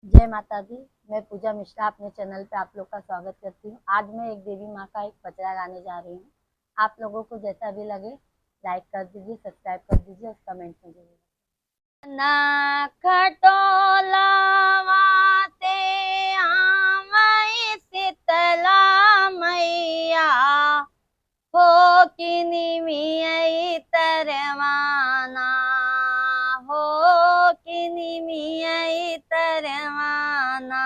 जय माता दी। मैं पूजा मिश्रा अपने चैनल पे आप लोग का स्वागत करती हूँ। आज मैं एक देवी माँ का एक पचरा गाने जा रही हूँ। आप लोगों को जैसा भी लगे लाइक कर दीजिए, सब्सक्राइब कर दीजिए और कमेंट में जरूर। ना खटोलावा ते आवै शीतला मैया हो कि निमियै तरवाना हो कि निमियै तरवाना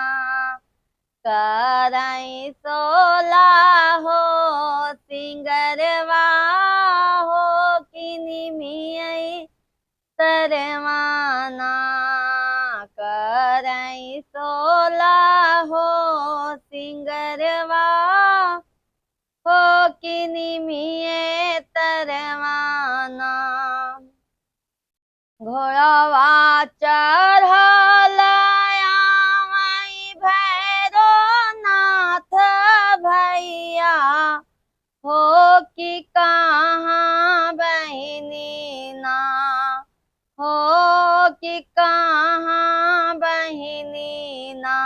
कराई सोला हो सिंगरवा हो कि निमियै तरवाना कराई सोला हो सिंगरवा हो कि निमियै तरवाना घोड़वा चढ़ल आवै भैरो नाथ भैया हो कि कहाँ बहिनी ना हो कि कहाँ बहिनी ना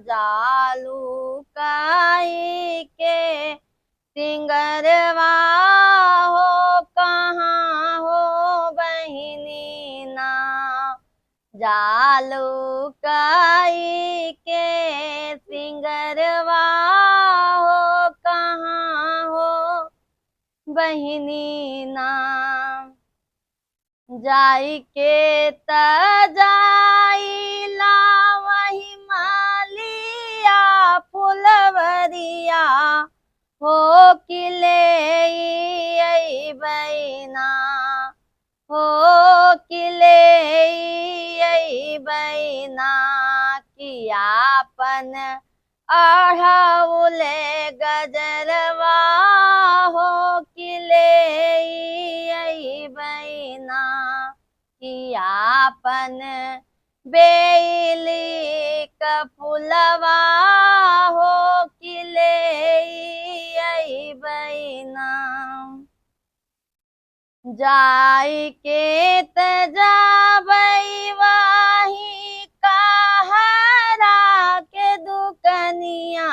जालू काई के सिंगरवा हो कहाँ हो बहिनी ना जालू काई के सिंगरवा हो कहाँ हो बहिनी ना जाई के त जाई लावही मालिया फुलवरिया हो कि ले बैना हो कि ले बैना कियापन अढ़ौले गजरवा हो कि ले बैना कियापन बेली कफुलवा हो कि ले बैना जाई के त जाबै वाही कहरा के दुकनिया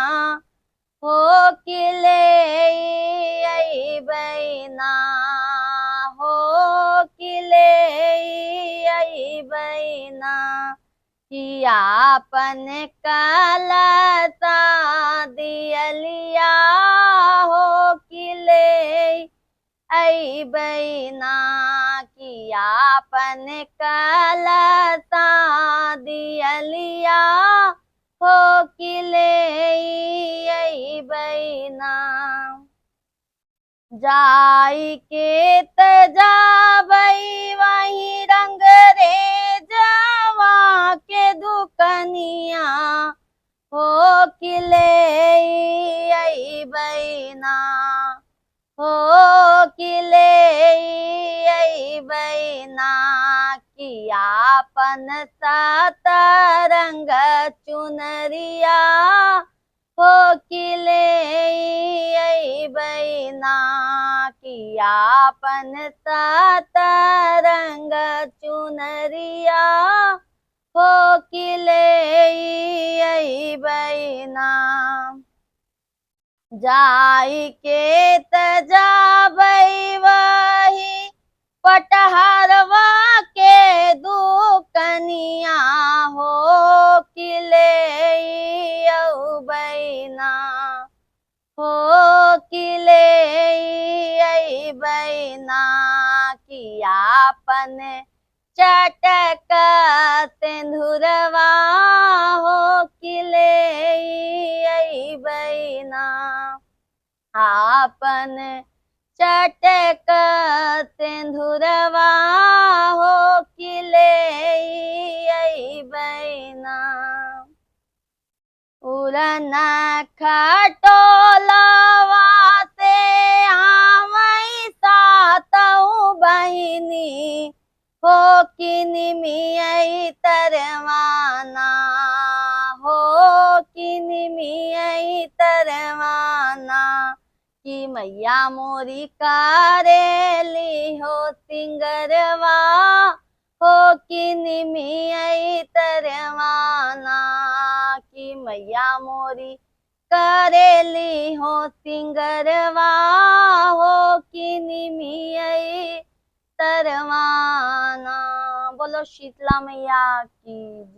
हो कि ले बैना हो कि ले बैना कियापन कलता दियलिया हो कि ले बैना कियापन कलता दियलिया हो कि ले बैना जाई के त जाबै वही रंग रे जवा के दुकनिया हो कि ले बैना हो कि ले बैना कियापन सतरंग चुनरिया हो कि ले बैना कियापन सतरंग चुनरिया हो कि ले बैना जाई के त जाबै वही पटहरवा के दुकनिया हो कि ले बैना हो कि ले बैना कियापन चटक सिंधुरवा हो कि ले बैना आपन चटक सिंधुरवा हो कि ले बैना उड़न खटोलवा से आवै सातौ बहिनी हो कि निमियै तरवाना हो कि निमियै तरवाना कि मैया मोरी करेली हो सिंगरवा हो कि निमियै तरवाना मैया मोरी करेली हो सिंगरवा हो कि निमियई तरवाना। बोलो शीतला मैया की जय।